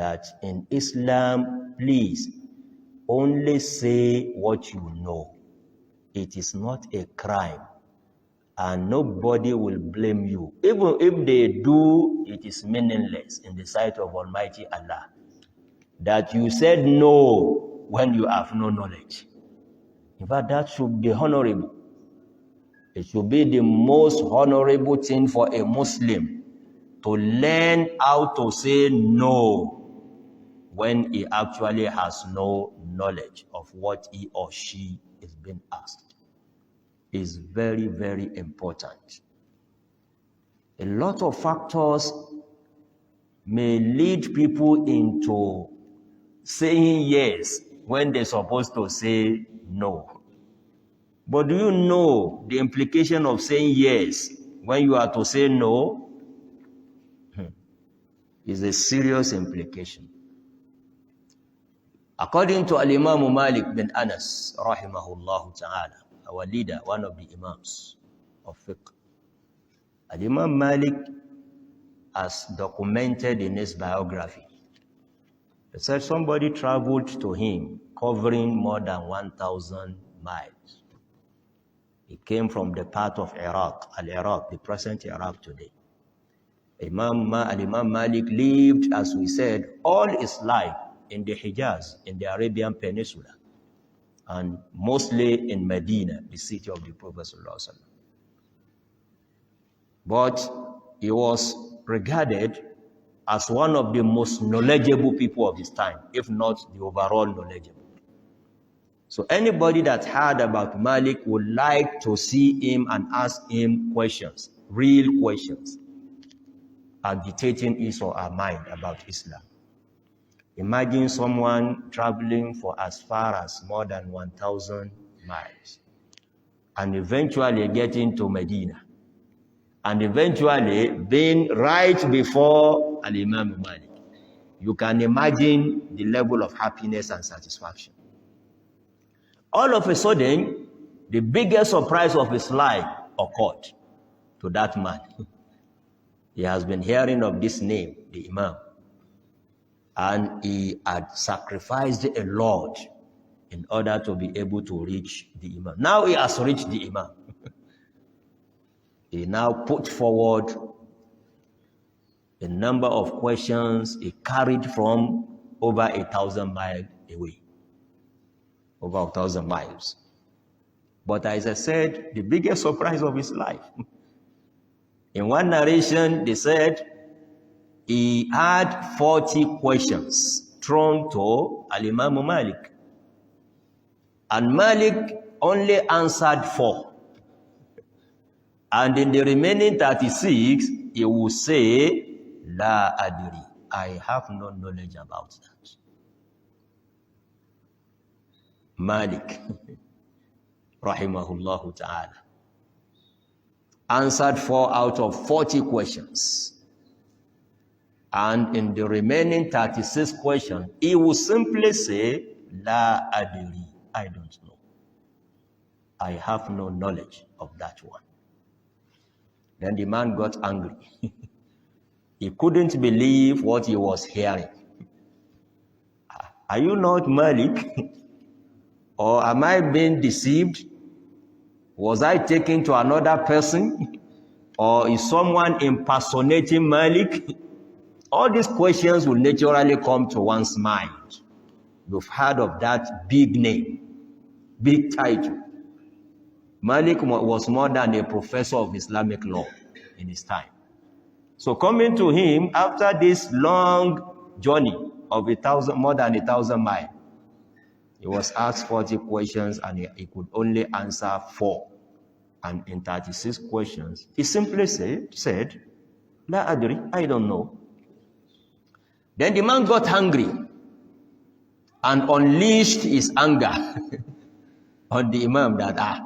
that in Islam, please, only say what you know. It is not a crime, and nobody will blame you. Even if they do, it is meaningless in the sight of Almighty Allah. That you said no when you have no knowledge. In fact, that should be honorable. It should be the most honorable thing for a Muslim to learn how to say no when he actually has no knowledge of what he or she is being asked. Is very, very important. A lot of factors may lead people into saying yes when they're supposed to say no. But do you know the implication of saying yes when you are to say no? Is a serious implication. According to Al-Imam Malik bin Anas, rahimahullah ta'ala, our leader, one of the imams of fiqh, Al-Imam Malik has documented in his biography. He said somebody traveled to him covering more than 1,000 miles. He came from the part of Iraq, Al-Iraq, the present Iraq today. Al-Imam Malik lived, as we said, all his life in the Hijaz, in the Arabian Peninsula, and mostly in Medina, the city of the Prophet ﷺ. But he was regarded as one of the most knowledgeable people of his time, if not the overall knowledgeable. So anybody that heard about Malik would like to see him and ask him questions, real questions, agitating his or her mind about Islam. Imagine someone traveling for as far as more than 1,000 miles and eventually getting to Medina and eventually being right before Al-Imam Malik. You can imagine the level of happiness and satisfaction. All of a sudden, the biggest surprise of his life occurred to that man. He has been hearing of this name, the Imam, and he had sacrificed a lot in order to be able to reach the Imam. Now he has reached the Imam. He now put forward a number of questions he carried from over 1,000 miles away. Over 1,000 miles. But as I said, the biggest surprise of his life. In one narration, they said he had 40 questions thrown to Al-Imam Malik. And Malik only answered 4. And in the remaining 36, he will say, La adri, I have no knowledge about that. Malik, rahimahullah ta'ala, answered 4 out of 40 questions. And in the remaining 36 questions, he will simply say, La adri, I don't know. I have no knowledge of that one. Then the man got angry. He couldn't believe what he was hearing. Are you not Malik? Or am I being deceived? Was I taken to another person? Or is someone impersonating Malik? All these questions will naturally come to one's mind. You've heard of that big name, big title. Malik was more than a professor of Islamic law in his time. So coming to him after this long journey of more than 1,000 miles, he was asked 40 questions and he could only answer 4. And in 36 questions, he simply said, La adri, I don't know. Then the man got hungry and unleashed his anger on the Imam that,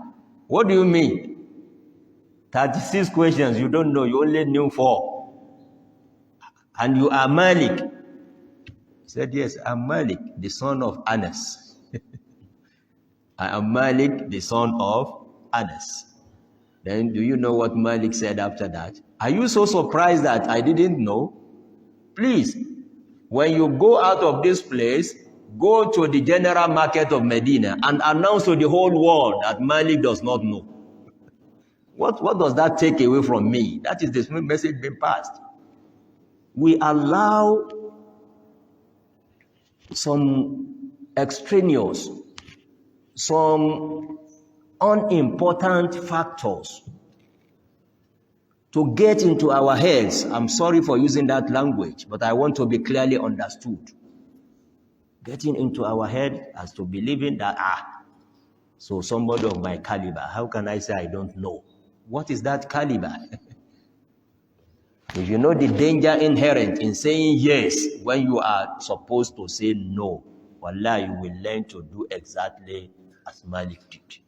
what do you mean? 36 questions, you don't know, you only knew 4. And you are Malik. He said, yes, I'm Malik, the son of Anas. I am Malik, the son of Anas. Then do you know what Malik said after that? Are you so surprised that I didn't know? Please, when you go out of this place, go to the general market of Medina and announce to the whole world that Malik does not know. What does that take away from me? That is the message being passed. We allow some extraneous, some unimportant factors to get into our heads. I'm sorry for using that language, but I want to be clearly understood. Getting into our head as to believing that, so somebody of my caliber, how can I say I don't know? What is that caliber? If you know the danger inherent in saying yes when you are supposed to say no, wallah, you will learn to do exactly as Malik did.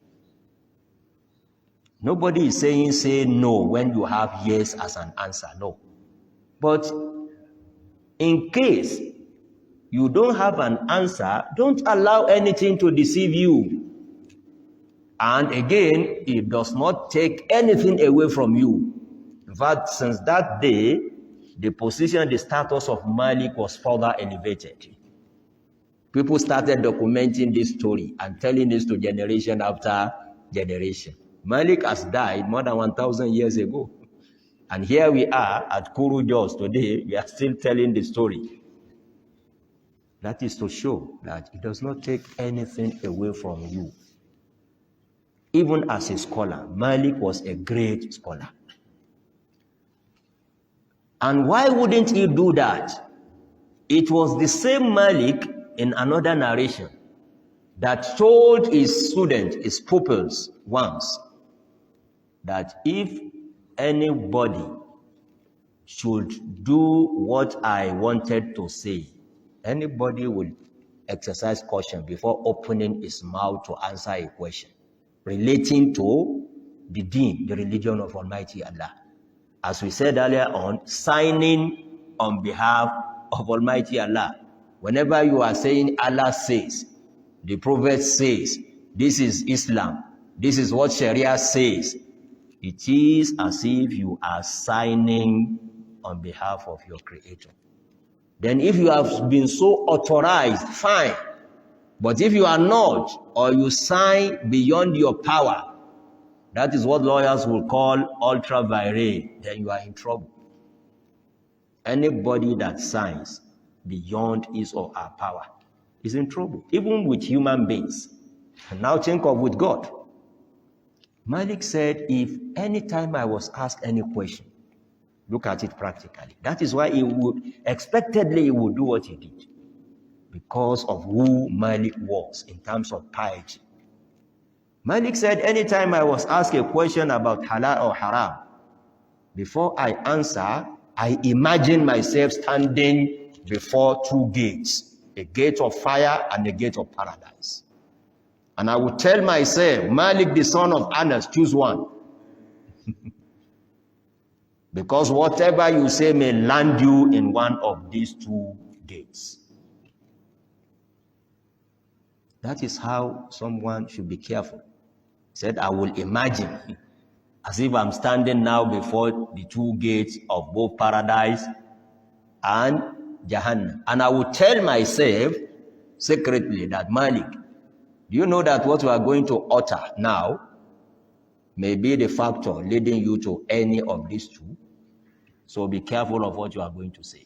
Nobody is saying say no when you have yes as an answer, no. But in case you don't have an answer, don't allow anything to deceive you. And again, it does not take anything away from you. In fact, since that day, the position, the status of Malik was further elevated. People started documenting this story and telling this to generation after generation. Malik has died more than 1,000 years ago. And here we are at Kuru Jos today, we are still telling the story. That is to show that it does not take anything away from you. Even as a scholar, Malik was a great scholar. And why wouldn't he do that? It was the same Malik in another narration that told his students, his pupils once, that if anybody should do what I wanted to say, anybody will exercise caution before opening his mouth to answer a question relating to the deen, the religion of Almighty Allah. As we said earlier on, signing on behalf of Almighty Allah. Whenever you are saying Allah says, the Prophet says, this is Islam, this is what Sharia says, it is as if you are signing on behalf of your Creator. Then if you have been so authorized, fine. But if you are not, or you sign beyond your power, that is what lawyers will call ultra vires, then you are in trouble. Anybody that signs beyond his or her power is in trouble, even with human beings. And now think of with God. Malik said, if any time I was asked any question, look at it practically. That is why he would do what he did. Because of who Malik was in terms of piety. Malik said, anytime I was asked a question about halal or haram, before I answer, I imagine myself standing before two gates, a gate of fire and a gate of paradise. And I would tell myself, Malik, the son of Anas, choose one. Because whatever you say may land you in one of these two gates. That is how someone should be careful. He said, I will imagine as if I'm standing now before the two gates of both paradise and Jahannam. And I will tell myself secretly that, Malik, do you know that what we are going to utter now may be the factor leading you to any of these two? So be careful of what you are going to say.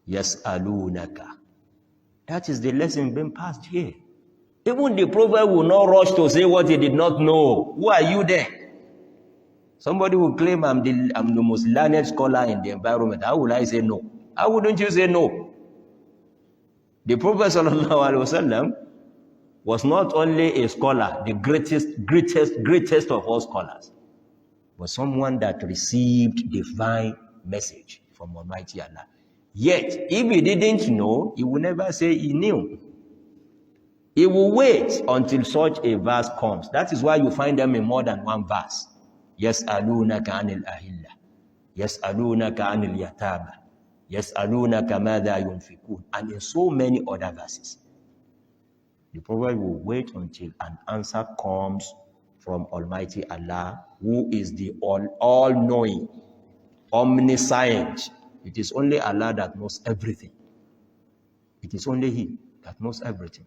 Yas'alunaka. That is the lesson being passed here. Even the prophet will not rush to say what he did not know. Who are you then? Somebody will claim I'm the most learned scholar in the environment. How will I say no? How wouldn't you say no? The Prophet ﷺ was not only a scholar, the greatest of all scholars, but someone that received divine message from Almighty Allah. Yet, if he didn't know, he will never say he knew. He will wait until such a verse comes. That is why you find them in more than one verse. يَسْأَلُونَكَ عَنِ الْأَهِلَّةِ يَسْأَلُونَكَ عَنِ الْيَتَامَى يَسْأَلُونَكَ مَاذَا يُنْفِقُونَ, and in so many other verses. The Prophet will wait until an answer comes from Almighty Allah, who is the all-knowing, omniscient, It is only Allah that knows everything. It is only He that knows everything.